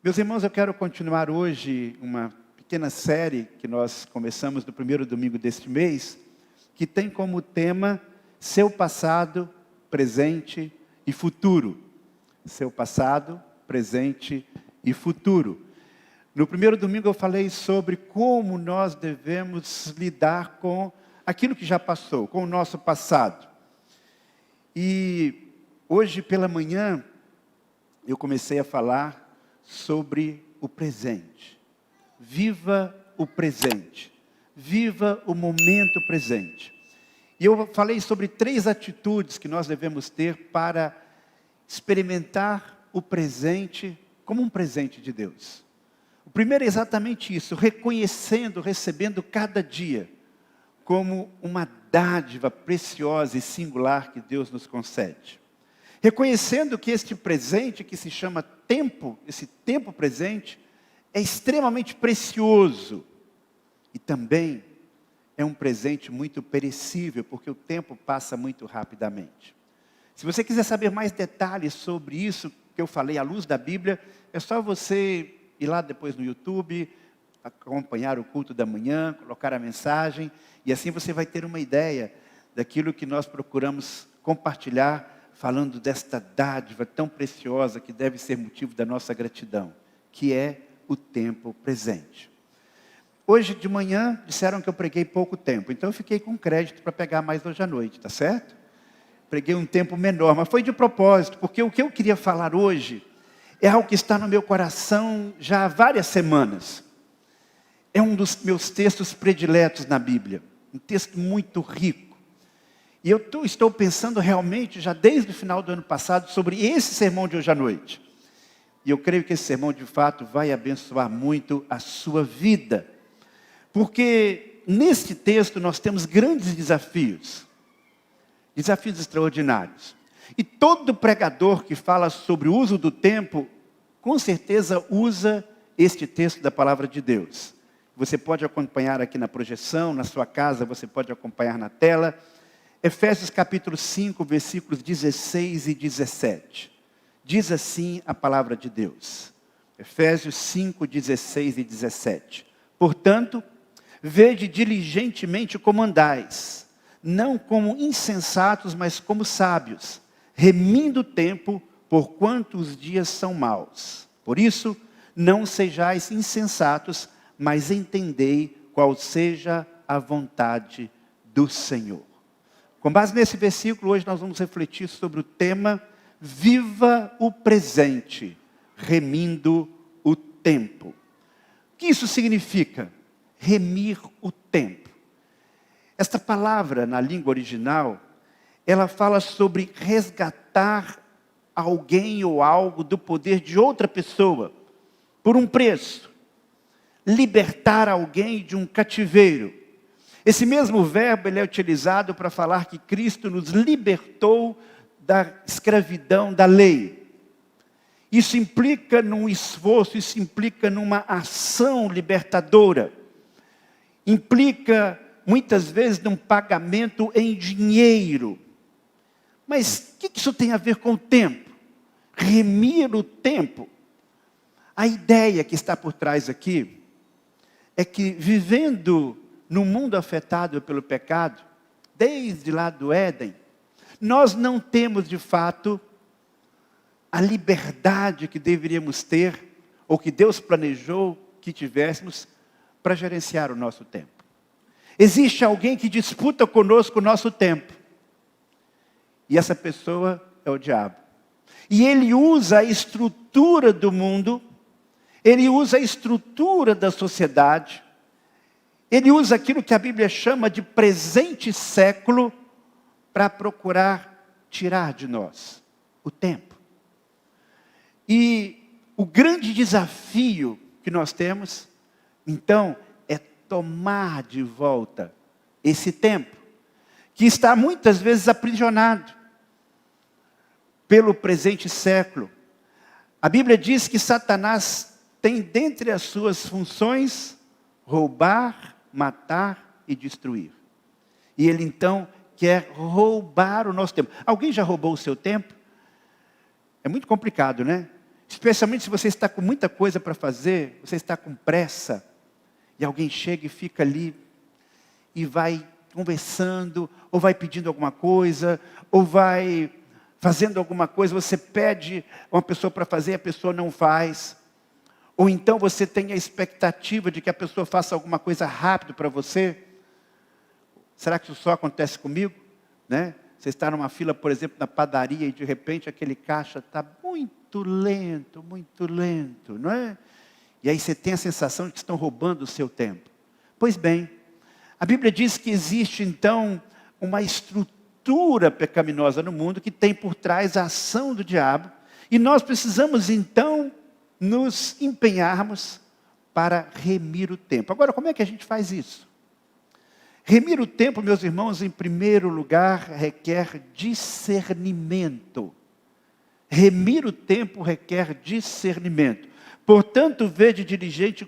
Meus irmãos, eu quero continuar hoje uma pequena série que nós começamos no primeiro domingo deste mês, que tem como tema seu passado, presente e futuro. Seu passado, presente e futuro. No primeiro domingo eu falei sobre como nós devemos lidar com aquilo que já passou, com o nosso passado. E hoje pela manhã eu comecei a falar sobre o presente. Viva o presente. Viva o momento presente. E eu falei sobre 3 atitudes que nós devemos ter para experimentar o presente como um presente de Deus. O primeiro é exatamente isso, reconhecendo, recebendo cada dia como uma dádiva preciosa e singular que Deus nos concede. Reconhecendo que este presente, que se chama tempo, esse tempo presente, é extremamente precioso. E também é um presente muito perecível, porque o tempo passa muito rapidamente. Se você quiser saber mais detalhes sobre isso que eu falei à luz da Bíblia, é só você ir lá depois no YouTube, acompanhar o culto da manhã, colocar a mensagem, e assim você vai ter uma ideia daquilo que nós procuramos compartilhar, falando desta dádiva tão preciosa que deve ser motivo da nossa gratidão, que é o tempo presente. Hoje de manhã disseram que eu preguei pouco tempo, então eu fiquei com crédito para pegar mais hoje à noite, tá certo? Preguei um tempo menor, mas foi de propósito, porque o que eu queria falar hoje é algo que está no meu coração já há várias semanas. É um dos meus textos prediletos na Bíblia, um texto muito rico. E eu estou pensando realmente, já desde o final do ano passado, sobre esse sermão de hoje à noite. E eu creio que esse sermão, de fato, vai abençoar muito a sua vida. Porque neste texto nós temos grandes desafios. Desafios extraordinários. E todo pregador que fala sobre o uso do tempo, com certeza usa este texto da palavra de Deus. Você pode acompanhar aqui na projeção, na sua casa, você pode acompanhar na tela. Efésios capítulo 5, versículos 16 e 17. Diz assim a palavra de Deus. Efésios 5, 16 e 17. Portanto, vede diligentemente como andais, não como insensatos, mas como sábios, remindo o tempo, porquanto os dias são maus. Por isso, não sejais insensatos, mas entendei qual seja a vontade do Senhor. Com base nesse versículo, hoje nós vamos refletir sobre o tema Viva o presente, remindo o tempo. O que isso significa? Remir o tempo. Esta palavra, na língua original, ela fala sobre resgatar alguém ou algo do poder de outra pessoa, por um preço. Libertar alguém de um cativeiro. Esse mesmo verbo ele é utilizado para falar que Cristo nos libertou da escravidão da lei. Isso implica num esforço, isso implica numa ação libertadora. Implica, muitas vezes, num pagamento em dinheiro. Mas o que isso tem a ver com o tempo? Remir o tempo. A ideia que está por trás aqui é que vivendo no mundo afetado pelo pecado, desde lá do Éden, nós não temos de fato a liberdade que deveríamos ter, ou que Deus planejou que tivéssemos, para gerenciar o nosso tempo. Existe alguém que disputa conosco o nosso tempo, e essa pessoa é o diabo. E ele usa a estrutura do mundo, ele usa a estrutura da sociedade, ele usa aquilo que a Bíblia chama de presente século para procurar tirar de nós o tempo. E o grande desafio que nós temos, então, é tomar de volta esse tempo, que está muitas vezes aprisionado pelo presente século. A Bíblia diz que Satanás tem dentre as suas funções roubar, matar e destruir. E ele então quer roubar o nosso tempo. Alguém já roubou o seu tempo? É muito complicado, né? Especialmente se você está com muita coisa para fazer, você está com pressa, e alguém chega e fica ali, e vai conversando, ou vai pedindo alguma coisa, ou vai fazendo alguma coisa, você pede uma pessoa para fazer, a pessoa não faz. Ou então você tem a expectativa de que a pessoa faça alguma coisa rápido para você. Será que isso só acontece comigo? Né? Você está numa fila, por exemplo, na padaria, e de repente aquele caixa está muito lento, não é? E aí você tem a sensação de que estão roubando o seu tempo. Pois bem, a Bíblia diz que existe então uma estrutura pecaminosa no mundo que tem por trás a ação do diabo, e nós precisamos então nos empenharmos para remir o tempo. Agora, como é que a gente faz isso? Remir o tempo, meus irmãos, em primeiro lugar, requer discernimento. Remir o tempo requer discernimento. Portanto, vede diligentemente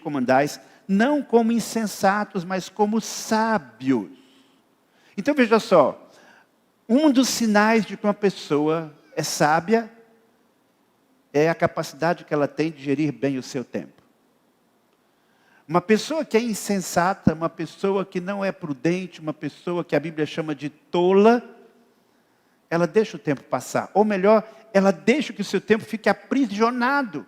comandais, não como insensatos, mas como sábios. Então veja só, um dos sinais de que uma pessoa é sábia é a capacidade que ela tem de gerir bem o seu tempo. Uma pessoa que é insensata, uma pessoa que não é prudente, uma pessoa que a Bíblia chama de tola, ela deixa o tempo passar. Ou melhor, ela deixa que o seu tempo fique aprisionado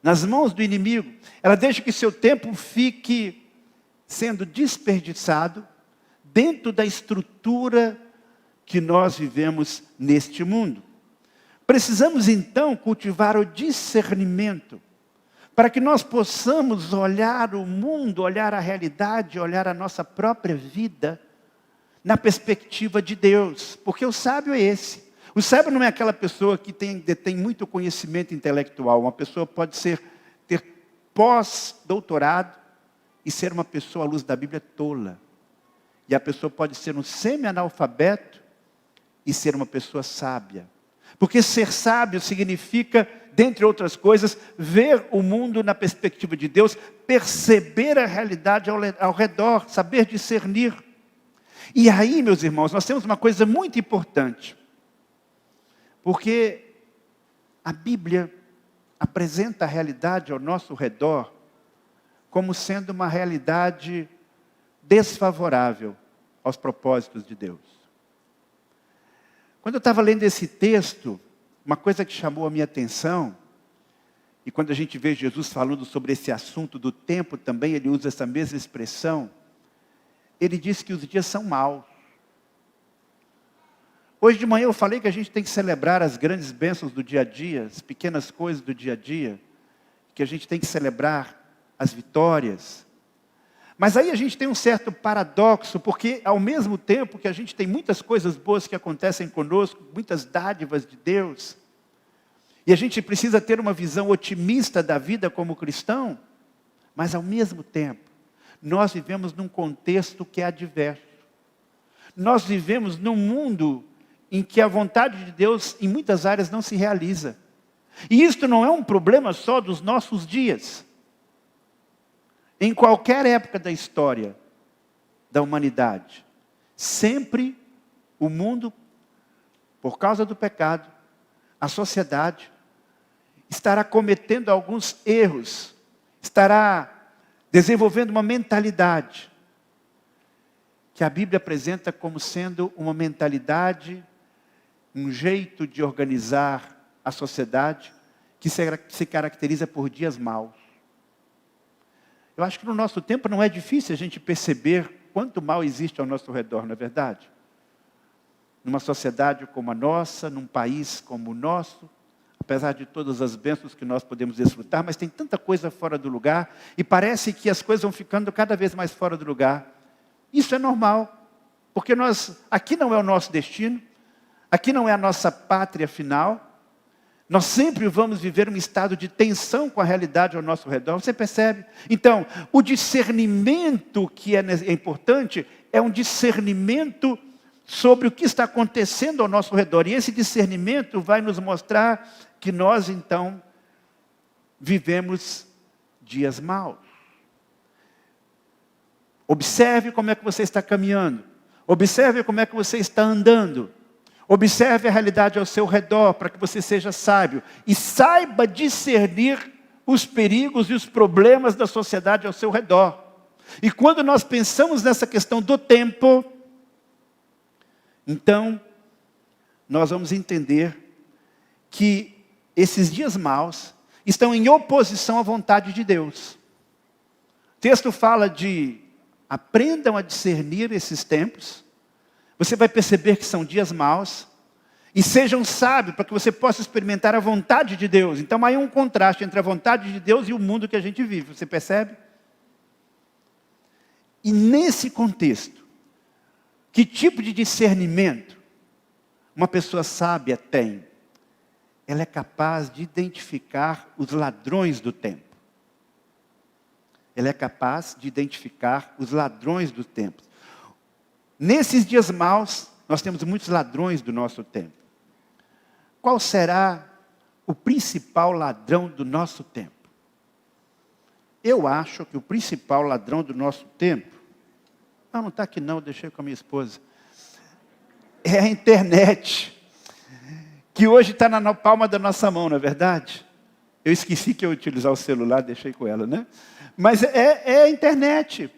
nas mãos do inimigo. Ela deixa que seu tempo fique sendo desperdiçado dentro da estrutura que nós vivemos neste mundo. Precisamos então cultivar o discernimento, para que nós possamos olhar o mundo, olhar a realidade, olhar a nossa própria vida na perspectiva de Deus. Porque o sábio é esse. O sábio não é aquela pessoa que detém muito conhecimento intelectual. Uma pessoa pode ter pós-doutorado e ser uma pessoa, à luz da Bíblia, tola. E a pessoa pode ser um semi-analfabeto e ser uma pessoa sábia. Porque ser sábio significa, dentre outras coisas, ver o mundo na perspectiva de Deus, perceber a realidade ao redor, saber discernir. E aí, meus irmãos, nós temos uma coisa muito importante. Porque a Bíblia apresenta a realidade ao nosso redor como sendo uma realidade desfavorável aos propósitos de Deus. Quando eu estava lendo esse texto, uma coisa que chamou a minha atenção, e quando a gente vê Jesus falando sobre esse assunto do tempo também, ele usa essa mesma expressão, ele diz que os dias são maus. Hoje de manhã eu falei que a gente tem que celebrar as grandes bênçãos do dia a dia, as pequenas coisas do dia a dia, que a gente tem que celebrar as vitórias. Mas aí a gente tem um certo paradoxo, porque ao mesmo tempo que a gente tem muitas coisas boas que acontecem conosco, muitas dádivas de Deus, e a gente precisa ter uma visão otimista da vida como cristão, mas ao mesmo tempo, nós vivemos num contexto que é adverso. Nós vivemos num mundo em que a vontade de Deus, em muitas áreas, não se realiza. E isto não é um problema só dos nossos dias. Em qualquer época da história da humanidade, sempre o mundo, por causa do pecado, a sociedade, estará cometendo alguns erros, estará desenvolvendo uma mentalidade que a Bíblia apresenta como sendo uma mentalidade, um jeito de organizar a sociedade que se caracteriza por dias maus. Eu acho que no nosso tempo não é difícil a gente perceber quanto mal existe ao nosso redor, não é verdade? Numa sociedade como a nossa, num país como o nosso, apesar de todas as bênçãos que nós podemos desfrutar, mas tem tanta coisa fora do lugar, e parece que as coisas vão ficando cada vez mais fora do lugar. Isso é normal, porque aqui não é o nosso destino, aqui não é a nossa pátria final, nós sempre vamos viver um estado de tensão com a realidade ao nosso redor, você percebe? Então, o discernimento que é importante é um discernimento sobre o que está acontecendo ao nosso redor. E esse discernimento vai nos mostrar que nós, então, vivemos dias maus. Observe como é que você está caminhando. Observe como é que você está andando. Observe a realidade ao seu redor para que você seja sábio. E saiba discernir os perigos e os problemas da sociedade ao seu redor. E quando nós pensamos nessa questão do tempo, então, nós vamos entender que esses dias maus estão em oposição à vontade de Deus. O texto fala de aprendam a discernir esses tempos. Você vai perceber que são dias maus. E sejam sábios para que você possa experimentar a vontade de Deus. Então, há um contraste entre a vontade de Deus e o mundo que a gente vive. Você percebe? E nesse contexto, que tipo de discernimento uma pessoa sábia tem? Ela é capaz de identificar os ladrões do tempo. Ela é capaz de identificar os ladrões do tempo. Nesses dias maus, nós temos muitos ladrões do nosso tempo. Qual será o principal ladrão do nosso tempo? Eu acho que o principal ladrão do nosso tempo, não está aqui não, deixei com a minha esposa, é a internet, que hoje está na palma da nossa mão, não é verdade? Eu esqueci que eu ia utilizar o celular, deixei com ela, né? Mas é a internet.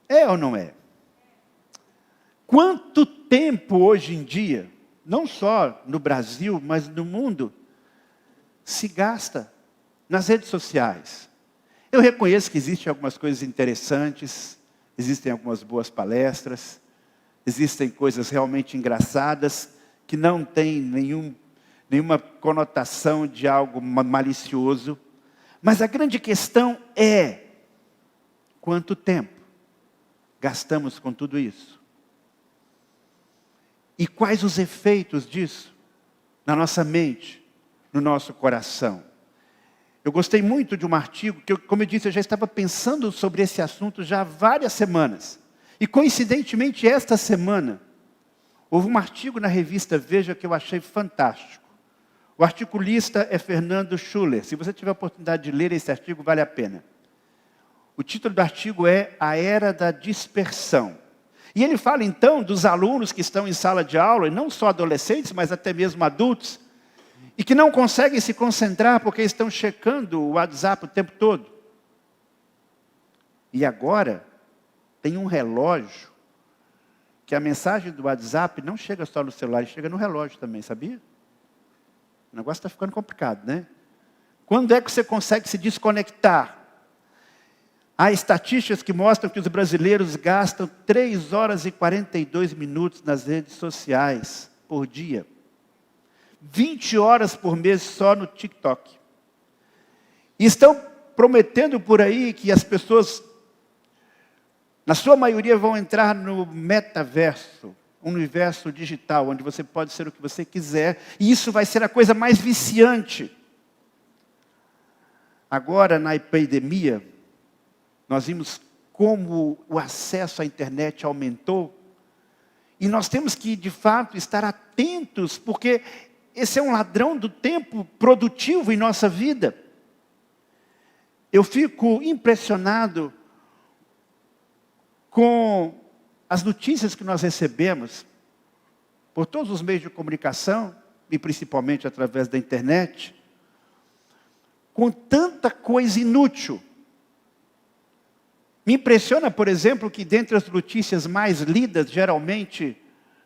É ou não é? Quanto tempo hoje em dia, não só no Brasil, mas no mundo, se gasta nas redes sociais? Eu reconheço que existem algumas coisas interessantes, existem algumas boas palestras, existem coisas realmente engraçadas, que não têm nenhuma conotação de algo malicioso. Mas a grande questão é, quanto tempo gastamos com tudo isso? E quais os efeitos disso na nossa mente, no nosso coração? Eu gostei muito de um artigo, que como eu disse, eu já estava pensando sobre esse assunto já há várias semanas. E coincidentemente, esta semana, houve um artigo na revista Veja que eu achei fantástico. O articulista é Fernando Schuller. Se você tiver a oportunidade de ler esse artigo, vale a pena. O título do artigo é A Era da Dispersão. E ele fala então dos alunos que estão em sala de aula, e não só adolescentes, mas até mesmo adultos, e que não conseguem se concentrar porque estão checando o WhatsApp o tempo todo. E agora, tem um relógio, que a mensagem do WhatsApp não chega só no celular, chega no relógio também, sabia? O negócio está ficando complicado, né? Quando é que você consegue se desconectar? Há estatísticas que mostram que os brasileiros gastam 3 horas e 42 minutos nas redes sociais por dia. 20 horas por mês só no TikTok. E estão prometendo por aí que as pessoas, na sua maioria, vão entrar no metaverso, um universo digital, onde você pode ser o que você quiser, e isso vai ser a coisa mais viciante. Agora, na epidemia, nós vimos como o acesso à internet aumentou, e nós temos que, de fato, estar atentos, porque esse é um ladrão do tempo produtivo em nossa vida. Eu fico impressionado com as notícias que nós recebemos por todos os meios de comunicação, e principalmente através da internet, com tanta coisa inútil. Me impressiona, por exemplo, que dentre as notícias mais lidas, geralmente,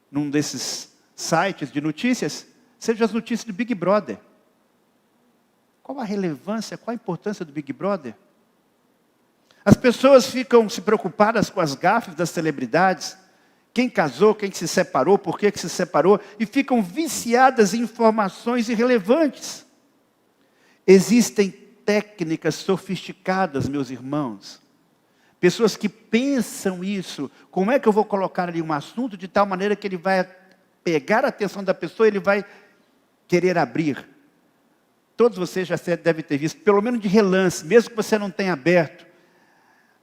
num desses sites de notícias, sejam as notícias do Big Brother. Qual a relevância, qual a importância do Big Brother? As pessoas ficam se preocupadas com as gafes das celebridades, quem casou, quem se separou, por que se separou, e ficam viciadas em informações irrelevantes. Existem técnicas sofisticadas, meus irmãos. Pessoas que pensam isso, como é que eu vou colocar ali um assunto de tal maneira que ele vai pegar a atenção da pessoa e ele vai querer abrir. Todos vocês já devem ter visto, pelo menos de relance, mesmo que você não tenha aberto,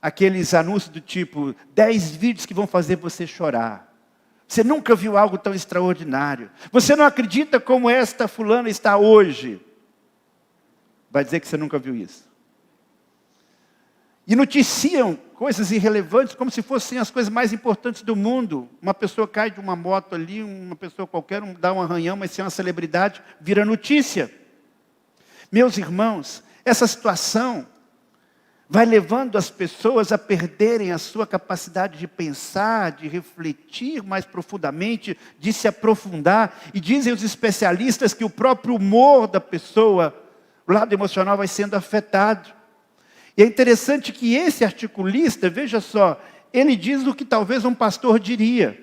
aqueles anúncios do tipo, 10 vídeos que vão fazer você chorar. Você nunca viu algo tão extraordinário. Você não acredita como esta fulana está hoje. Vai dizer que você nunca viu isso. E noticiam coisas irrelevantes como se fossem as coisas mais importantes do mundo. Uma pessoa cai de uma moto ali, uma pessoa qualquer dá um arranhão, mas se é uma celebridade, vira notícia. Meus irmãos, essa situação vai levando as pessoas a perderem a sua capacidade de pensar, de refletir mais profundamente, de se aprofundar. E dizem os especialistas que o próprio humor da pessoa, o lado emocional, vai sendo afetado. E é interessante que esse articulista, veja só, ele diz o que talvez um pastor diria.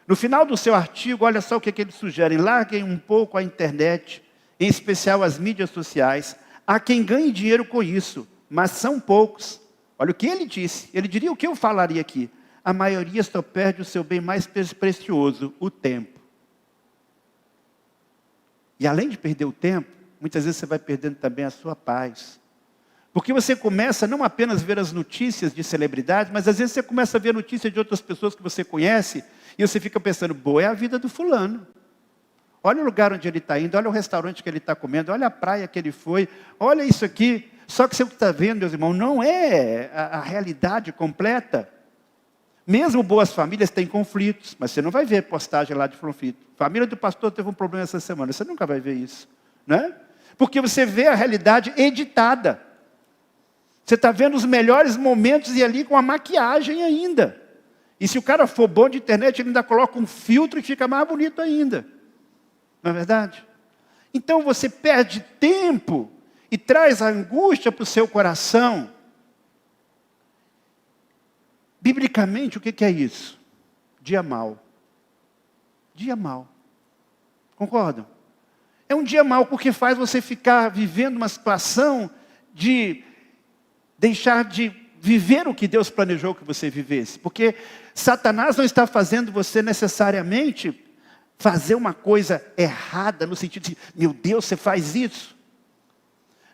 No final do seu artigo, olha só o que ele sugere: larguem um pouco a internet, em especial as mídias sociais. Há quem ganhe dinheiro com isso, mas são poucos. Olha o que ele disse. Ele diria o que eu falaria aqui. A maioria só perde o seu bem mais precioso, o tempo. E além de perder o tempo, muitas vezes você vai perdendo também a sua paz. Porque você começa não apenas a ver as notícias de celebridades, mas às vezes você começa a ver notícias de outras pessoas que você conhece, e você fica pensando, boa, é a vida do fulano. Olha o lugar onde ele está indo, olha o restaurante que ele está comendo, olha a praia que ele foi, olha isso aqui. Só que você está vendo, meus irmãos, não é a realidade completa. Mesmo boas famílias têm conflitos, mas você não vai ver postagem lá de conflito. Família do pastor teve um problema essa semana, você nunca vai ver isso, né? Porque você vê a realidade editada. Você está vendo os melhores momentos e ali com a maquiagem ainda. E se o cara for bom de internet, ele ainda coloca um filtro e fica mais bonito ainda. Não é verdade? Então você perde tempo e traz a angústia para o seu coração. Biblicamente, o que é isso? Dia mau. Dia mau. Concordam? É um dia mau porque faz você ficar vivendo uma situação de deixar de viver o que Deus planejou que você vivesse. Porque Satanás não está fazendo você necessariamente fazer uma coisa errada, no sentido de, meu Deus, você faz isso.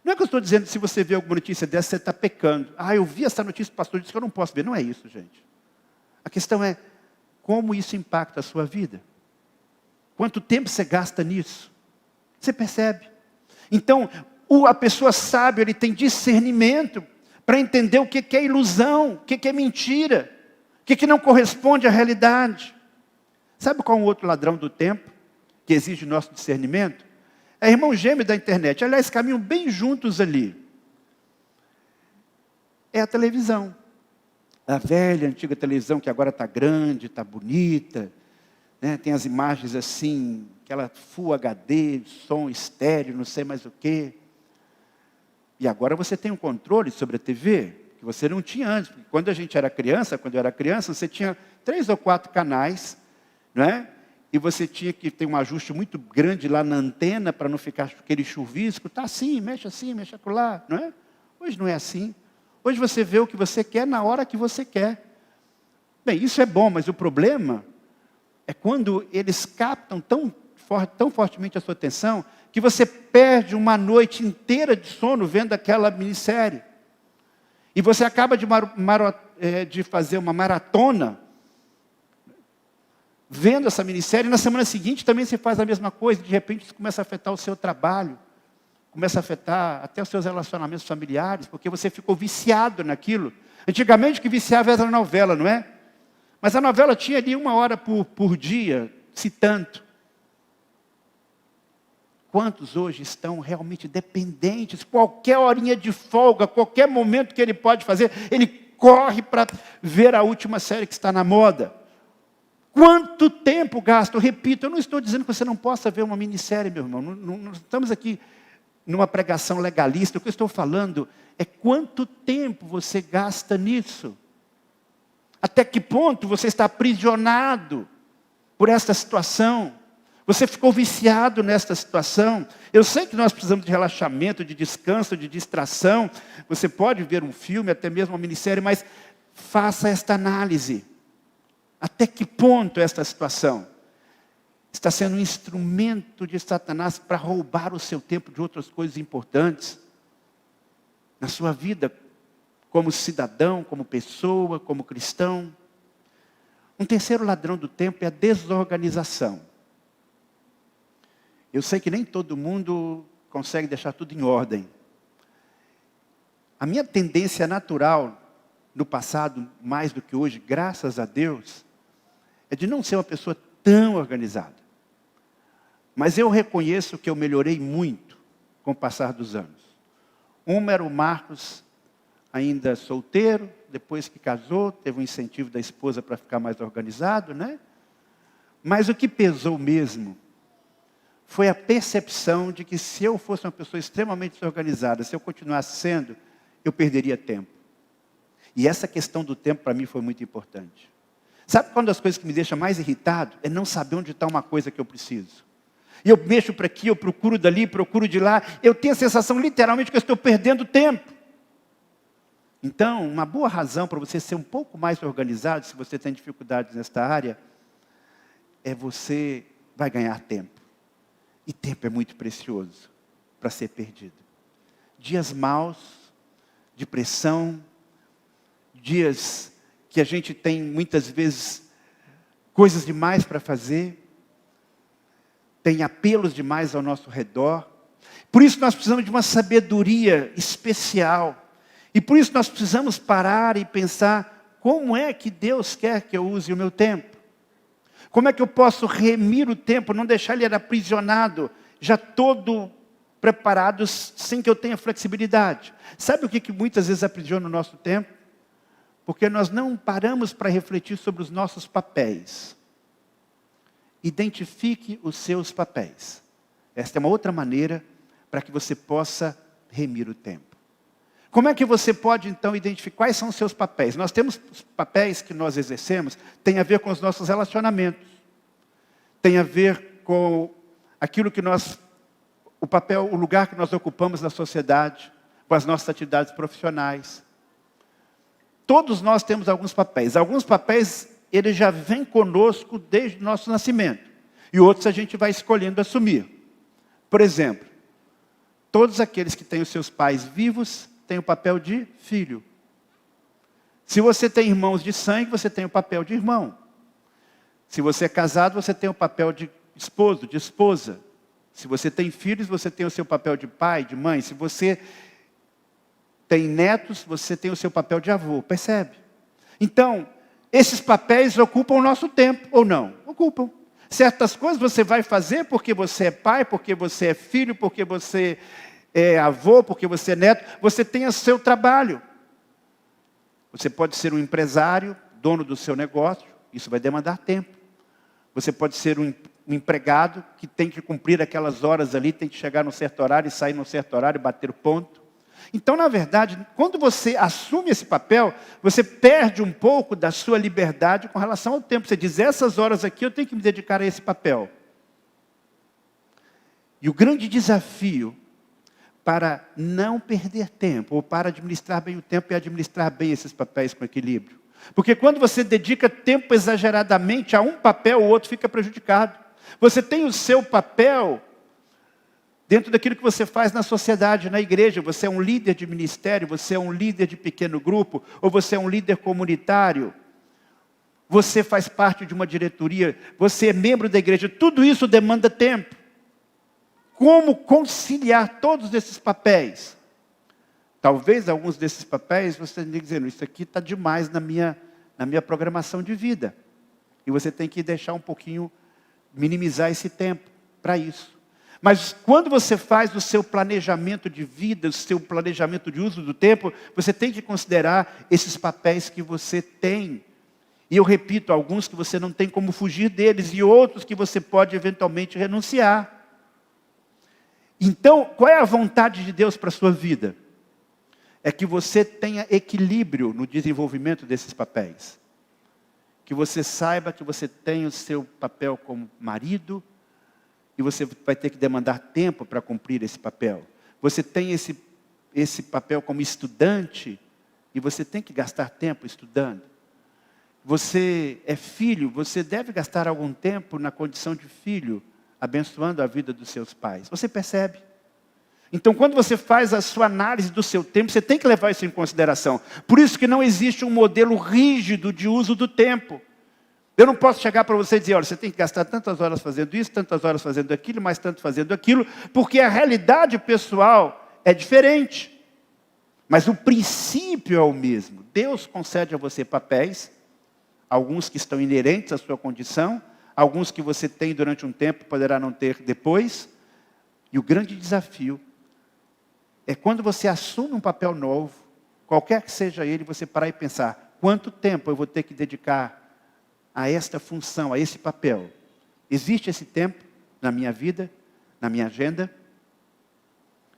Não é que eu estou dizendo que se você vê alguma notícia dessa, você está pecando. Ah, eu vi essa notícia, o pastor disse que eu não posso ver. Não é isso, gente. A questão é, como isso impacta a sua vida? Quanto tempo você gasta nisso? Você percebe? Então, a pessoa sábia, ele tem discernimento para entender o que é ilusão, o que é mentira, o que não corresponde à realidade. Sabe qual é o outro ladrão do tempo, que exige nosso discernimento? É irmão gêmeo da internet. Aliás, caminham bem juntos ali. É a televisão. A velha, antiga televisão que agora está grande, está bonita, né? Tem as imagens assim, aquela Full HD, som estéreo, não sei mais o quê. E agora você tem um controle sobre a TV, que você não tinha antes. Porque quando a gente era criança, quando eu era criança, você tinha 3 ou 4 canais, não é? E você tinha que ter um ajuste muito grande lá na antena, para não ficar aquele chuvisco. Está assim, mexe acolá, não é? Hoje não é assim. Hoje você vê o que você quer na hora que você quer. Bem, isso é bom, mas o problema é quando eles captam tão fortemente a sua atenção, que você perde uma noite inteira de sono vendo aquela minissérie. E você acaba de fazer uma maratona, vendo essa minissérie, e na semana seguinte também você faz a mesma coisa, de repente isso começa a afetar o seu trabalho, começa a afetar até os seus relacionamentos familiares, porque você ficou viciado naquilo. Antigamente o que viciava era a novela, não é? Mas a novela tinha ali 1 hora por dia, se tanto. Quantos hoje estão realmente dependentes? Qualquer horinha de folga, qualquer momento que ele pode fazer, ele corre para ver a última série que está na moda. Quanto tempo gasta? Eu repito, eu não estou dizendo que você não possa ver uma minissérie, meu irmão. Não estamos aqui numa pregação legalista. O que eu estou falando é quanto tempo você gasta nisso. Até que ponto você está aprisionado por esta situação? Você ficou viciado nesta situação? Eu sei que nós precisamos de relaxamento, de descanso, de distração. Você pode ver um filme, até mesmo uma minissérie, mas faça esta análise. Até que ponto esta situação está sendo um instrumento de Satanás para roubar o seu tempo de outras coisas importantes na sua vida, como cidadão, como pessoa, como cristão? Um terceiro ladrão do tempo é a desorganização. Eu sei que nem todo mundo consegue deixar tudo em ordem. A minha tendência natural, no passado, mais do que hoje, graças a Deus, é de não ser uma pessoa tão organizada. Mas eu reconheço que eu melhorei muito com o passar dos anos. Uma era o Marcos, ainda solteiro, depois que casou, teve um incentivo da esposa para ficar mais organizado, né? Mas o que pesou mesmo foi a percepção de que se eu fosse uma pessoa extremamente desorganizada, se eu continuasse sendo, eu perderia tempo. E essa questão do tempo para mim foi muito importante. Sabe quando as coisas que me deixam mais irritado é não saber onde está uma coisa que eu preciso? E eu mexo para aqui, eu procuro dali, procuro de lá. Eu tenho a sensação literalmente que eu estou perdendo tempo. Então, uma boa razão para você ser um pouco mais organizado, se você tem dificuldades nesta área, é você vai ganhar tempo. E tempo é muito precioso para ser perdido. Dias maus, de pressão, dias que a gente tem muitas vezes coisas demais para fazer, tem apelos demais ao nosso redor. Por isso nós precisamos de uma sabedoria especial. E por isso nós precisamos parar e pensar, como é que Deus quer que eu use o meu tempo? Como é que eu posso remir o tempo, não deixar ele aprisionado, já todo preparado, sem que eu tenha flexibilidade? Sabe o que muitas vezes aprisiona o nosso tempo? Porque nós não paramos para refletir sobre os nossos papéis. Identifique os seus papéis. Esta é uma outra maneira para que você possa remir o tempo. Como é que você pode, então, identificar quais são os seus papéis? Nós temos os papéis que nós exercemos, tem a ver com os nossos relacionamentos. Tem a ver com aquilo que nós, o papel, o lugar que nós ocupamos na sociedade, com as nossas atividades profissionais. Todos nós temos alguns papéis. Alguns papéis, eles já vêm conosco desde o nosso nascimento. E outros a gente vai escolhendo assumir. Por exemplo, todos aqueles que têm os seus pais vivos, têm o papel de filho. Se você tem irmãos de sangue, você tem o papel de irmão. Se você é casado, você tem o papel de esposo, de esposa. Se você tem filhos, você tem o seu papel de pai, de mãe. Se você tem netos, você tem o seu papel de avô. Percebe? Então, esses papéis ocupam o nosso tempo, ou não? Ocupam. Certas coisas você vai fazer porque você é pai, porque você é filho, porque você é avô, porque você é neto. Você tem o seu trabalho. Você pode ser um empresário, dono do seu negócio. Isso vai demandar tempo. Você pode ser um empregado que tem que cumprir aquelas horas ali, tem que chegar no certo horário e sair no certo horário, bater o ponto. Então, na verdade, quando você assume esse papel, você perde um pouco da sua liberdade com relação ao tempo. Você diz, essas horas aqui eu tenho que me dedicar a esse papel. E o grande desafio para não perder tempo, ou para administrar bem o tempo, é administrar bem esses papéis com equilíbrio. Porque quando você dedica tempo exageradamente a um papel, o outro fica prejudicado. Você tem o seu papel dentro daquilo que você faz na sociedade, na igreja. Você é um líder de ministério, você é um líder de pequeno grupo, ou você é um líder comunitário. Você faz parte de uma diretoria, você é membro da igreja. Tudo isso demanda tempo. Como conciliar todos esses papéis? Talvez alguns desses papéis você tenha que dizer, isso aqui está demais na minha programação de vida. E você tem que deixar um pouquinho, minimizar esse tempo para isso. Mas quando você faz o seu planejamento de vida, o seu planejamento de uso do tempo, você tem que considerar esses papéis que você tem. E eu repito, alguns que você não tem como fugir deles, e outros que você pode eventualmente renunciar. Então, qual é a vontade de Deus para a sua vida? É que você tenha equilíbrio no desenvolvimento desses papéis. Que você saiba que você tem o seu papel como marido, e você vai ter que demandar tempo para cumprir esse papel. Você tem esse papel como estudante, e você tem que gastar tempo estudando. Você é filho, você deve gastar algum tempo na condição de filho, abençoando a vida dos seus pais. Você percebe? Então, quando você faz a sua análise do seu tempo, você tem que levar isso em consideração. Por isso que não existe um modelo rígido de uso do tempo. Eu não posso chegar para você e dizer, olha, você tem que gastar tantas horas fazendo isso, tantas horas fazendo aquilo, mais tanto fazendo aquilo, porque a realidade pessoal é diferente. Mas o princípio é o mesmo. Deus concede a você papéis, alguns que estão inerentes à sua condição, alguns que você tem durante um tempo, poderá não ter depois. E o grande desafio é quando você assume um papel novo, qualquer que seja ele, você parar e pensar, quanto tempo eu vou ter que dedicar a esta função, a esse papel? Existe esse tempo na minha vida, na minha agenda?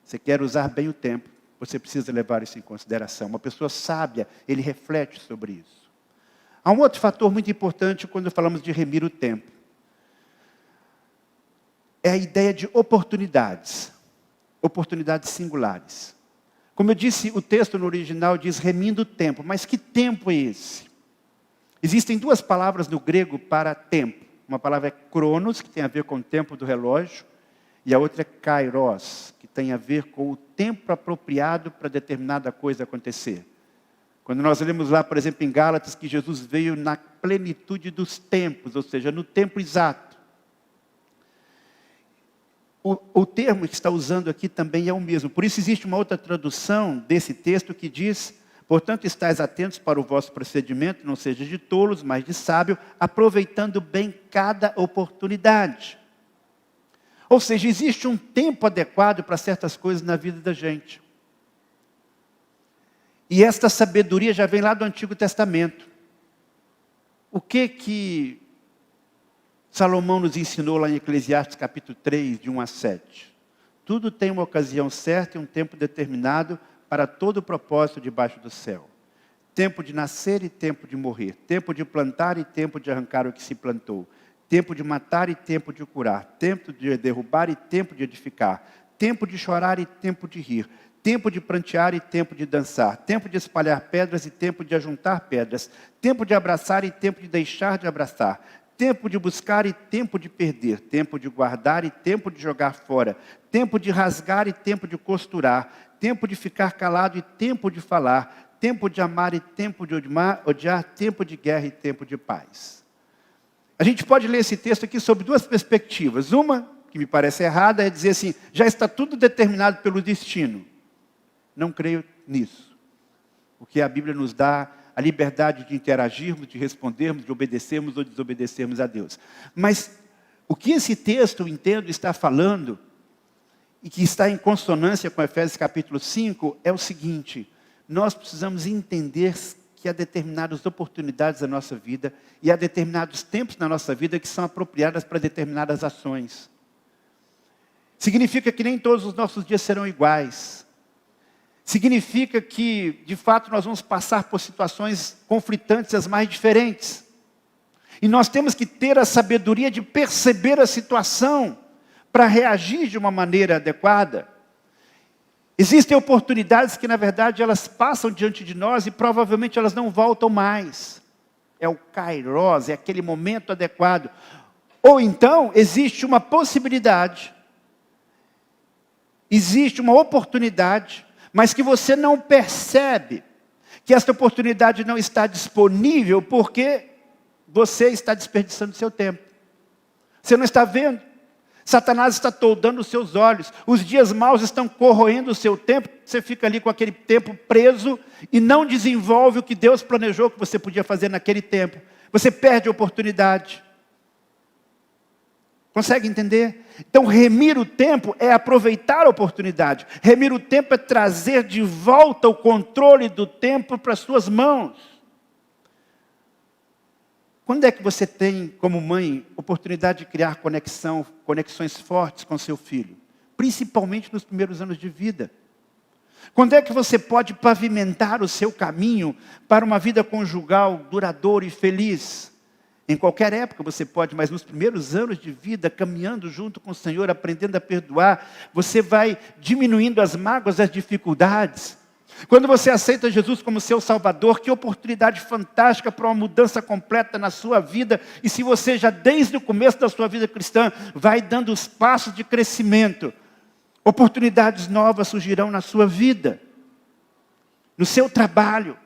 Você quer usar bem o tempo, você precisa levar isso em consideração. Uma pessoa sábia, ele reflete sobre isso. Há um outro fator muito importante quando falamos de remir o tempo. É a ideia de oportunidades. Oportunidades singulares. Como eu disse, o texto no original diz remindo o tempo. Mas que tempo é esse? Existem duas palavras no grego para tempo. Uma palavra é cronos, que tem a ver com o tempo do relógio. E a outra é kairos, que tem a ver com o tempo apropriado para determinada coisa acontecer. Quando nós lemos lá, por exemplo, em Gálatas, que Jesus veio na plenitude dos tempos, ou seja, no tempo exato. O termo que está usando aqui também é o mesmo. Por isso existe uma outra tradução desse texto que diz, portanto, estais atentos para o vosso procedimento, não seja de tolos, mas de sábio, aproveitando bem cada oportunidade. Ou seja, existe um tempo adequado para certas coisas na vida da gente. E esta sabedoria já vem lá do Antigo Testamento. O que Salomão nos ensinou lá em Eclesiastes capítulo 3, de 1 a 7? Tudo tem uma ocasião certa e um tempo determinado para todo o propósito debaixo do céu. Tempo de nascer e tempo de morrer. Tempo de plantar e tempo de arrancar o que se plantou. Tempo de matar e tempo de curar. Tempo de derrubar e tempo de edificar. Tempo de chorar e tempo de rir. Tempo de prantear e tempo de dançar. Tempo de espalhar pedras e tempo de ajuntar pedras. Tempo de abraçar e tempo de deixar de abraçar. Tempo de buscar e tempo de perder. Tempo de guardar e tempo de jogar fora. Tempo de rasgar e tempo de costurar. Tempo de ficar calado e tempo de falar. Tempo de amar e tempo de odiar. Tempo de guerra e tempo de paz. A gente pode ler esse texto aqui sob duas perspectivas. Uma, que me parece errada, é dizer assim, já está tudo determinado pelo destino. Não creio nisso. Porque a Bíblia nos dá a liberdade de interagirmos, de respondermos, de obedecermos ou desobedecermos a Deus. Mas o que esse texto, eu entendo, está falando, e que está em consonância com Efésios capítulo 5, é o seguinte: nós precisamos entender que há determinadas oportunidades na nossa vida, e há determinados tempos na nossa vida que são apropriadas para determinadas ações. Significa que nem todos os nossos dias serão iguais. Significa que, de fato, nós vamos passar por situações conflitantes as mais diferentes. E nós temos que ter a sabedoria de perceber a situação para reagir de uma maneira adequada. Existem oportunidades que, na verdade, elas passam diante de nós e provavelmente elas não voltam mais. É o kairos, é aquele momento adequado. Ou então, existe uma possibilidade, existe uma oportunidade, mas que você não percebe que esta oportunidade não está disponível porque você está desperdiçando seu tempo. Você não está vendo. Satanás está toldando os seus olhos. Os dias maus estão corroendo o seu tempo. Você fica ali com aquele tempo preso e não desenvolve o que Deus planejou que você podia fazer naquele tempo. Você perde a oportunidade. Consegue entender? Então, remir o tempo é aproveitar a oportunidade. Remir o tempo é trazer de volta o controle do tempo para as suas mãos. Quando é que você tem, como mãe, oportunidade de criar conexões fortes com seu filho? Principalmente nos primeiros anos de vida. Quando é que você pode pavimentar o seu caminho para uma vida conjugal duradoura e feliz? Em qualquer época você pode, mas nos primeiros anos de vida, caminhando junto com o Senhor, aprendendo a perdoar, você vai diminuindo as mágoas, as dificuldades. Quando você aceita Jesus como seu Salvador, que oportunidade fantástica para uma mudança completa na sua vida. E se você já desde o começo da sua vida cristã vai dando os passos de crescimento, oportunidades novas surgirão na sua vida, no seu trabalho.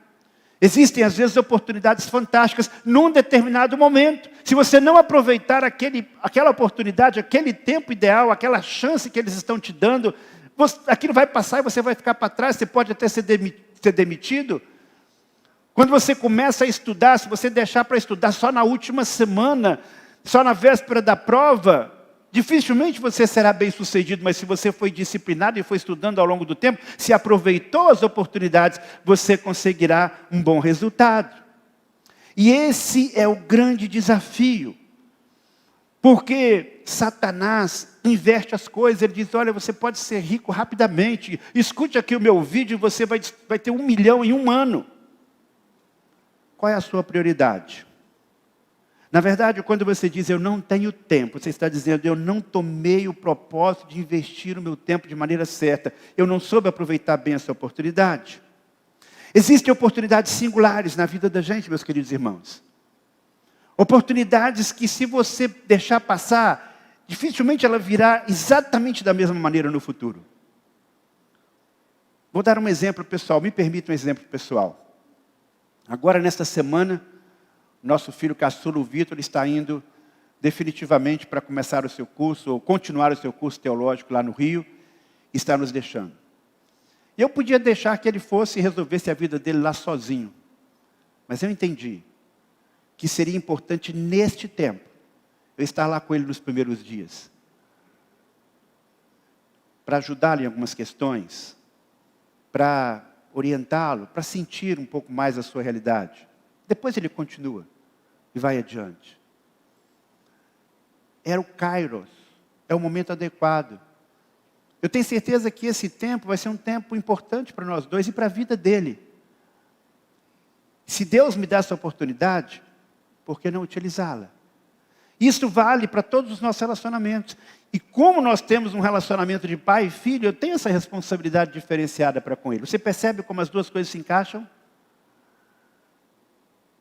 Existem às vezes oportunidades fantásticas num determinado momento. Se você não aproveitar aquela oportunidade, aquele tempo ideal, aquela chance que eles estão te dando, aquilo vai passar e você vai ficar para trás, você pode até ser demitido. Quando você começa a estudar, se você deixar para estudar só na última semana, só na véspera da prova, dificilmente você será bem sucedido, mas se você foi disciplinado e foi estudando ao longo do tempo, se aproveitou as oportunidades, você conseguirá um bom resultado. E esse é o grande desafio. Porque Satanás inverte as coisas, ele diz, olha, você pode ser rico rapidamente, escute aqui o meu vídeo e você vai ter 1 milhão em 1 ano. Qual é a sua prioridade? Na verdade, quando você diz, eu não tenho tempo, você está dizendo, eu não tomei o propósito de investir o meu tempo de maneira certa. Eu não soube aproveitar bem essa oportunidade. Existem oportunidades singulares na vida da gente, meus queridos irmãos. Oportunidades que, se você deixar passar, dificilmente ela virá exatamente da mesma maneira no futuro. Vou dar um exemplo pessoal, me permita um exemplo pessoal. Agora, nesta semana, nosso filho caçula, o Vitor, está indo definitivamente para começar o seu curso, ou continuar o seu curso teológico lá no Rio, e está nos deixando. Eu podia deixar que ele fosse e resolvesse a vida dele lá sozinho. Mas eu entendi que seria importante neste tempo, eu estar lá com ele nos primeiros dias. Para ajudá-lo em algumas questões, para orientá-lo, para sentir um pouco mais a sua realidade. Depois ele continua e vai adiante. Era o Kairos, é o momento adequado. Eu tenho certeza que esse tempo vai ser um tempo importante para nós dois e para a vida dele. Se Deus me dá essa oportunidade, por que não utilizá-la? Isso vale para todos os nossos relacionamentos. E como nós temos um relacionamento de pai e filho, eu tenho essa responsabilidade diferenciada para com ele. Você percebe como as duas coisas se encaixam?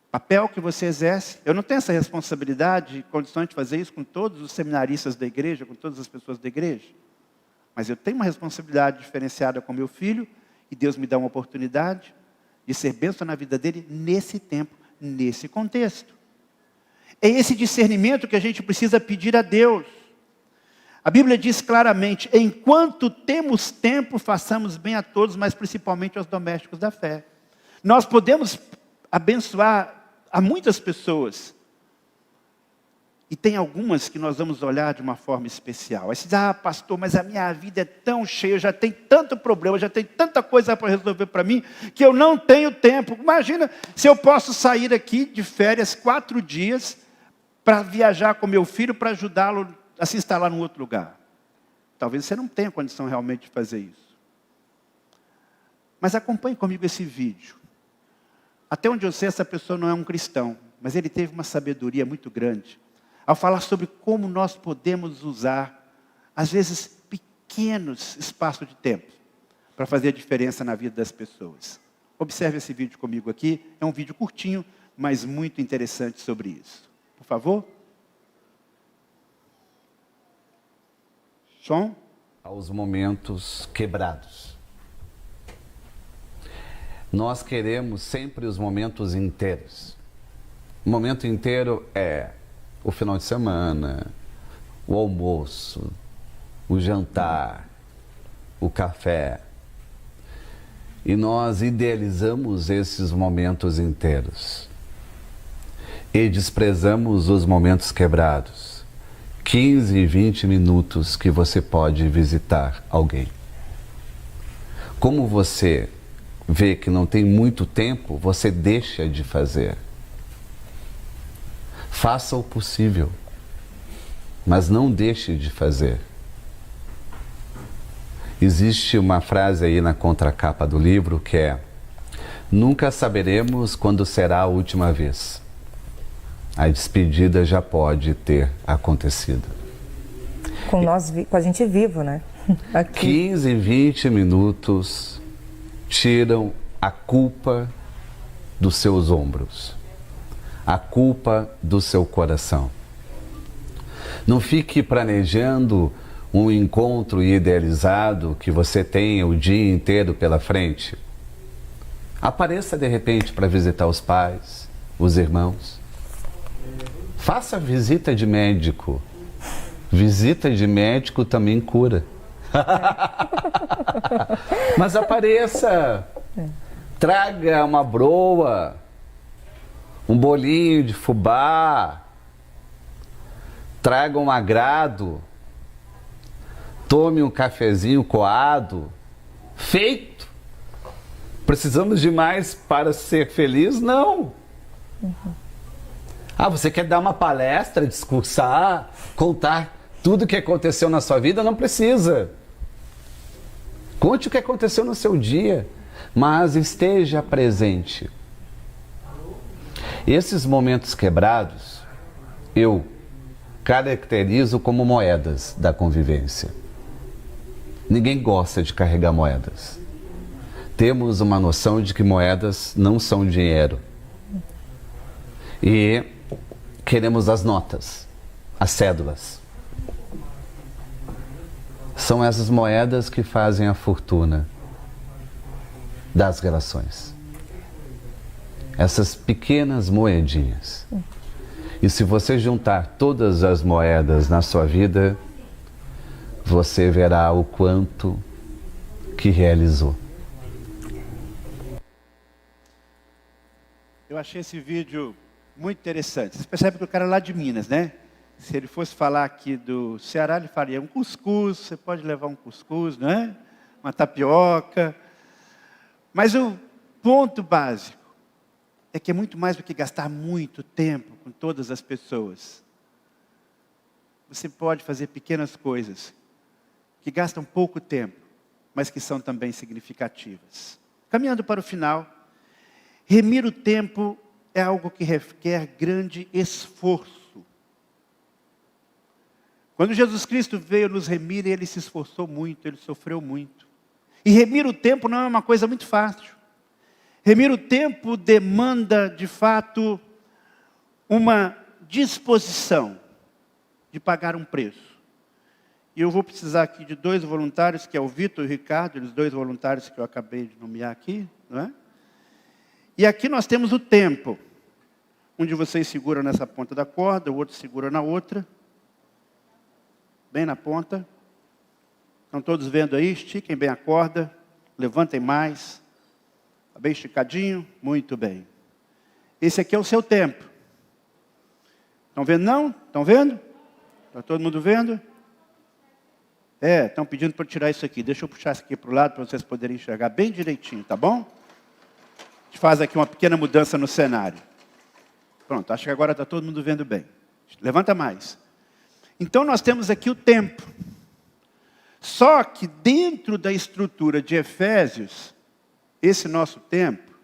Papel que você exerce. Eu não tenho essa responsabilidade e condições de fazer isso com todos os seminaristas da igreja, com todas as pessoas da igreja. Mas eu tenho uma responsabilidade diferenciada com meu filho, e Deus me dá uma oportunidade de ser bênção na vida dele nesse tempo, nesse contexto. É esse discernimento que a gente precisa pedir a Deus. A Bíblia diz claramente, enquanto temos tempo, façamos bem a todos, mas principalmente aos domésticos da fé. Nós podemos abençoar a muitas pessoas. E tem algumas que nós vamos olhar de uma forma especial. Aí você diz, pastor, mas a minha vida é tão cheia, eu já tenho tanto problema, já tenho tanta coisa para resolver para mim, que eu não tenho tempo. Imagina se eu posso sair aqui de férias 4 dias, para viajar com meu filho, para ajudá-lo a se instalar num outro lugar. Talvez você não tenha condição realmente de fazer isso. Mas acompanhe comigo esse vídeo. Até onde eu sei, essa pessoa não é um cristão, mas ele teve uma sabedoria muito grande, ao falar sobre como nós podemos usar, às vezes, pequenos espaços de tempo, para fazer a diferença na vida das pessoas. Observe esse vídeo comigo aqui, é um vídeo curtinho, mas muito interessante sobre isso. Por favor. Som. Aos momentos quebrados. Nós queremos sempre os momentos inteiros. O momento inteiro é o final de semana, o almoço, o jantar, o café. E nós idealizamos esses momentos inteiros. E desprezamos os momentos quebrados. 15, 20 minutos que você pode visitar alguém. Como você vê que não tem muito tempo, você deixa de fazer. Faça o possível, mas não deixe de fazer. Existe uma frase aí na contracapa do livro que é: nunca saberemos quando será a última vez. A despedida já pode ter acontecido. Com a gente vivo, né? Aqui. 15, 20 minutos tiram a culpa dos seus ombros, a culpa do seu coração. Não fique planejando um encontro idealizado que você tenha o dia inteiro pela frente. Apareça de repente para visitar os pais, os irmãos. Faça visita de médico. Visita de médico também cura. Mas apareça. Traga uma broa, um bolinho de fubá, traga um agrado, tome um cafezinho coado. Feito. Precisamos de mais para ser feliz? Não. Ah, você quer dar uma palestra, discursar, contar tudo o que aconteceu na sua vida? Não precisa. Conte o que aconteceu no seu dia, mas esteja presente. Esses momentos quebrados, eu caracterizo como moedas da convivência. Ninguém gosta de carregar moedas. Temos uma noção de que moedas não são dinheiro. E queremos as notas, as cédulas. São essas moedas que fazem a fortuna das relações. Essas pequenas moedinhas. E se você juntar todas as moedas na sua vida, você verá o quanto que realizou. Eu achei esse vídeo muito interessante. Você percebe que o cara é lá de Minas, né? Se ele fosse falar aqui do Ceará, ele faria um cuscuz, você pode levar um cuscuz, não é? Uma tapioca. Mas o ponto básico é que é muito mais do que gastar muito tempo com todas as pessoas. Você pode fazer pequenas coisas que gastam pouco tempo, mas que são também significativas. Caminhando para o final, remir o tempo é algo que requer grande esforço. Quando Jesus Cristo veio nos remir, Ele se esforçou muito, Ele sofreu muito. E remir o tempo não é uma coisa muito fácil. Remir o tempo demanda, de fato, uma disposição de pagar um preço. E eu vou precisar aqui de 2 voluntários, que é o Vitor e o Ricardo, os 2 voluntários que eu acabei de nomear aqui, não é? E aqui nós temos o tempo. Um de vocês segura nessa ponta da corda, o outro segura na outra. Bem na ponta. Estão todos vendo aí? Estiquem bem a corda. Levantem mais. Está bem esticadinho? Muito bem. Esse aqui é o seu tempo. Estão vendo não? Estão vendo? Está todo mundo vendo? Estão pedindo para eu tirar isso aqui. Deixa eu puxar isso aqui para o lado para vocês poderem enxergar bem direitinho, tá bom? A gente faz aqui uma pequena mudança no cenário. Pronto, acho que agora está todo mundo vendo bem. Levanta mais. Então nós temos aqui o tempo. Só que dentro da estrutura de Efésios, esse nosso tempo,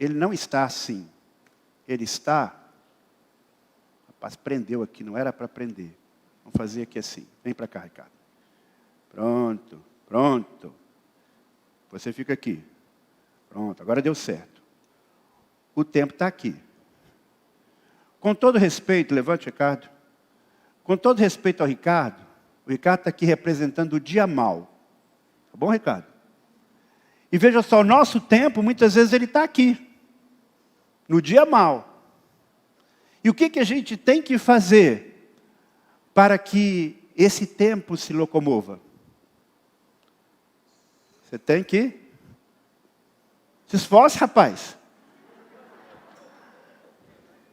ele não está assim. Ele está... Rapaz, prendeu aqui, não era para prender. Vamos fazer aqui assim. Vem para cá, Ricardo. Pronto, pronto. Você fica aqui. Pronto, agora deu certo. O tempo está aqui. Com todo respeito, levante, Ricardo. Com todo respeito ao Ricardo, o Ricardo está aqui representando o dia mau. Tá bom, Ricardo? E veja só, o nosso tempo, muitas vezes, ele está aqui. No dia mau. E o que a gente tem que fazer para que esse tempo se locomova? Você tem que... Se esforce, rapaz.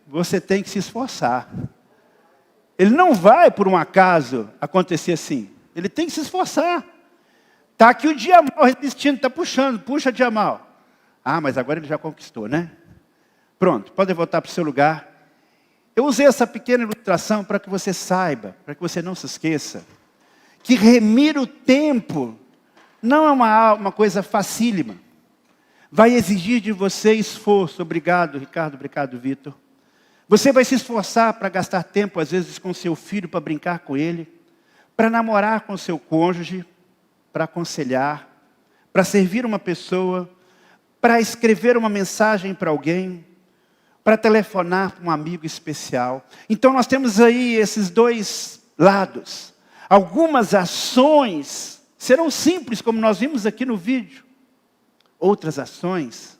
Você tem que se esforçar. Ele não vai, por um acaso, acontecer assim. Ele tem que se esforçar. Está aqui o dia mal resistindo, está puxando, puxa dia mal. Ah, mas agora ele já conquistou, né? Pronto, pode voltar para o seu lugar. Eu usei essa pequena ilustração para que você saiba, para que você não se esqueça, que remir o tempo não é uma coisa facílima. Vai exigir de você esforço. Obrigado, Ricardo, obrigado, Vitor. Você vai se esforçar para gastar tempo, às vezes, com seu filho, para brincar com ele, para namorar com seu cônjuge, para aconselhar, para servir uma pessoa, para escrever uma mensagem para alguém, para telefonar para um amigo especial. Então nós temos aí esses 2 lados. Algumas ações serão simples, como nós vimos aqui no vídeo. Outras ações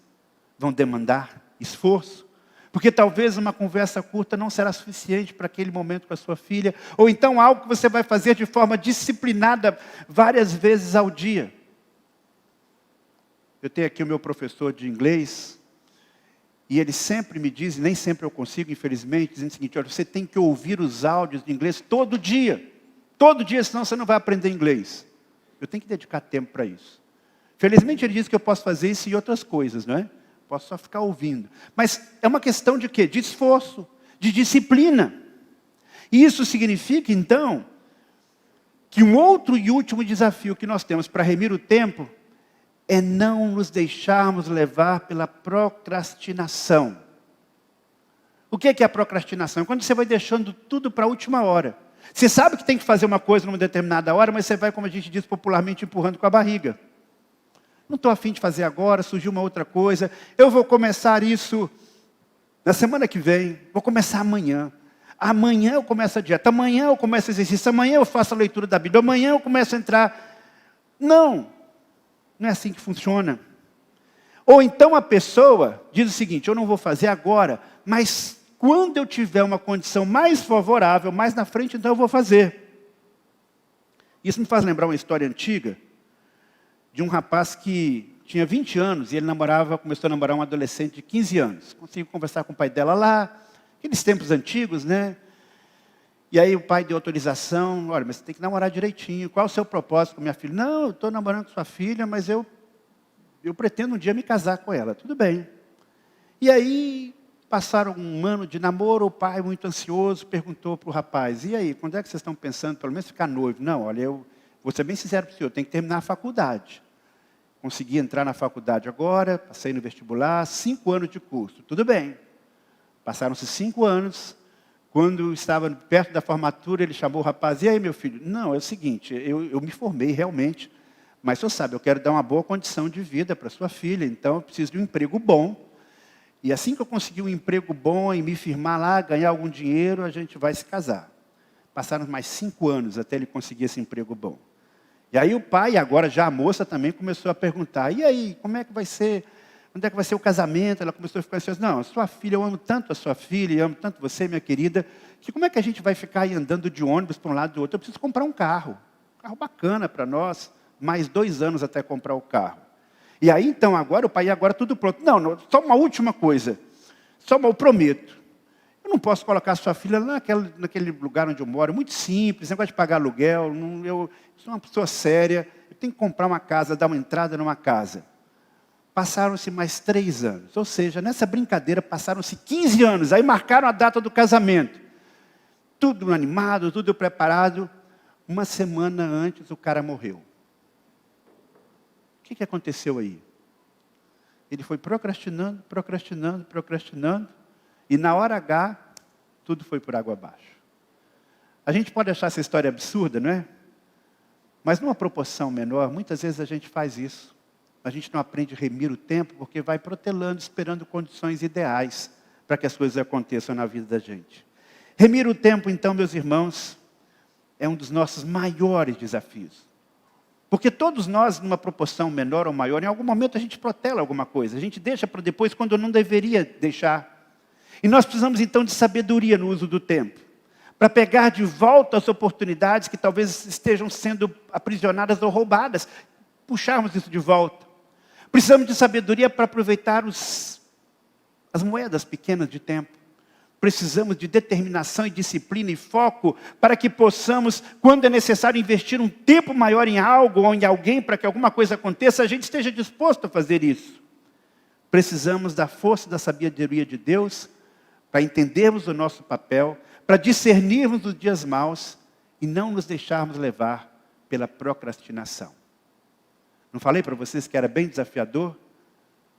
vão demandar esforço. Porque talvez uma conversa curta não será suficiente para aquele momento com a sua filha. Ou então algo que você vai fazer de forma disciplinada várias vezes ao dia. Eu tenho aqui o meu professor de inglês, e ele sempre me diz, e nem sempre eu consigo, infelizmente, dizendo o seguinte: olha, você tem que ouvir os áudios de inglês todo dia, senão você não vai aprender inglês. Eu tenho que dedicar tempo para isso. Felizmente ele diz que eu posso fazer isso e outras coisas, não é? Posso só ficar ouvindo. Mas é uma questão de quê? De esforço, de disciplina. E isso significa, então, que um outro e último desafio que nós temos para remir o tempo é não nos deixarmos levar pela procrastinação. O que é a procrastinação? É quando você vai deixando tudo para a última hora. Você sabe que tem que fazer uma coisa numa determinada hora, mas você vai, como a gente diz popularmente, empurrando com a barriga. Não estou a fim de fazer agora, surgiu uma outra coisa. Eu vou começar isso na semana que vem, vou começar amanhã. Amanhã eu começo a dieta, amanhã eu começo o exercício, amanhã eu faço a leitura da Bíblia, amanhã eu começo a entrar. Não é assim que funciona. Ou então a pessoa diz o seguinte: eu não vou fazer agora, mas quando eu tiver uma condição mais favorável, mais na frente, então eu vou fazer. Isso me faz lembrar uma história antiga de um rapaz que tinha 20 anos e ele começou a namorar um adolescente de 15 anos. Conseguiu conversar com o pai dela lá, aqueles tempos antigos, né? E aí o pai deu autorização: olha, mas você tem que namorar direitinho. Qual é o seu propósito com minha filha? Não, eu estou namorando com sua filha, mas eu pretendo um dia me casar com ela. Tudo bem. E aí passaram um ano de namoro, o pai, muito ansioso, perguntou para o rapaz: e aí, quando é que vocês estão pensando, pelo menos ficar noivo? Não, olha, eu vou ser bem sincero para o senhor, eu tenho que terminar a faculdade. Consegui entrar na faculdade agora, passei no vestibular, 5 anos de curso. Tudo bem. Passaram-se 5 anos. Quando estava perto da formatura, ele chamou o rapaz: e aí, meu filho? Não, é o seguinte, eu me formei realmente, mas o senhor sabe, eu quero dar uma boa condição de vida para sua filha, então eu preciso de um emprego bom. E assim que eu conseguir um emprego bom e me firmar lá, ganhar algum dinheiro, a gente vai se casar. Passaram mais 5 anos até ele conseguir esse emprego bom. E aí o pai, agora já a moça também, começou a perguntar: e aí, como é que vai ser? Onde é que vai ser o casamento? Ela começou a ficar ansiosa: não, sua filha, eu amo tanto a sua filha, eu amo tanto você, minha querida, que como é que a gente vai ficar aí andando de ônibus para um lado e do outro? Eu preciso comprar um carro bacana para nós, mais 2 anos até comprar o carro. E aí, então, agora o pai, agora tudo pronto. Não, só uma última coisa, eu prometo, eu não posso colocar a sua filha naquele lugar onde eu moro, muito simples, negócio de pagar aluguel, eu sou uma pessoa séria, eu tenho que comprar uma casa, dar uma entrada numa casa. Passaram-se mais 3 anos, ou seja, nessa brincadeira passaram-se 15 anos, aí marcaram a data do casamento. Tudo animado, tudo preparado. Uma semana antes o cara morreu. O que aconteceu aí? Ele foi procrastinando, e na hora H, tudo foi por água abaixo. A gente pode achar essa história absurda, não é? Mas numa proporção menor, muitas vezes a gente faz isso. A gente não aprende a remir o tempo porque vai protelando, esperando condições ideais para que as coisas aconteçam na vida da gente. Remir o tempo, então, meus irmãos, é um dos nossos maiores desafios. Porque todos nós, numa proporção menor ou maior, em algum momento a gente protela alguma coisa. A gente deixa para depois quando não deveria deixar. E nós precisamos, então, de sabedoria no uso do tempo. Para pegar de volta as oportunidades que talvez estejam sendo aprisionadas ou roubadas. Puxarmos isso de volta. Precisamos de sabedoria para aproveitar as moedas pequenas de tempo. Precisamos de determinação e disciplina e foco para que possamos, quando é necessário investir um tempo maior em algo ou em alguém para que alguma coisa aconteça, a gente esteja disposto a fazer isso. Precisamos da força e da sabedoria de Deus para entendermos o nosso papel, para discernirmos os dias maus e não nos deixarmos levar pela procrastinação. Não falei para vocês que era bem desafiador?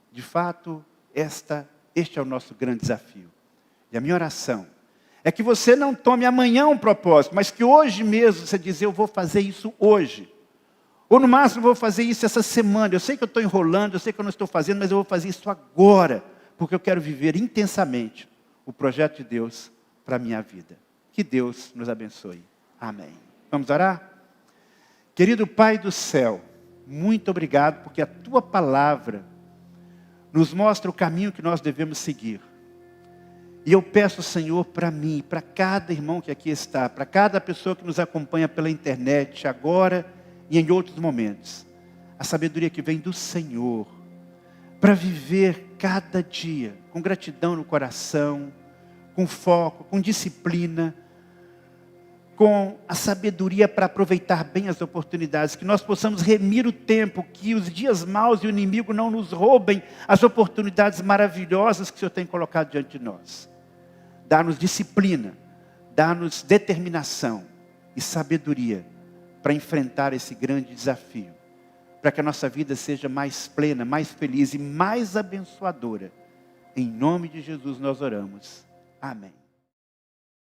De fato, este é o nosso grande desafio. E a minha oração é que você não tome amanhã um propósito, mas que hoje mesmo você diz: eu vou fazer isso hoje. Ou no máximo, eu vou fazer isso essa semana. Eu sei que eu estou enrolando, eu sei que eu não estou fazendo, mas eu vou fazer isso agora, porque eu quero viver intensamente o projeto de Deus para a minha vida. Que Deus nos abençoe. Amém. Vamos orar? Querido Pai do céu, muito obrigado, porque a Tua palavra nos mostra o caminho que nós devemos seguir. E eu peço, Senhor, para mim, para cada irmão que aqui está, para cada pessoa que nos acompanha pela internet, agora e em outros momentos, a sabedoria que vem do Senhor, para viver cada dia com gratidão no coração, com foco, com disciplina, com a sabedoria para aproveitar bem as oportunidades, que nós possamos remir o tempo, que os dias maus e o inimigo não nos roubem as oportunidades maravilhosas que o Senhor tem colocado diante de nós. Dá-nos disciplina, dá-nos determinação e sabedoria para enfrentar esse grande desafio, para que a nossa vida seja mais plena, mais feliz e mais abençoadora. Em nome de Jesus nós oramos. Amém.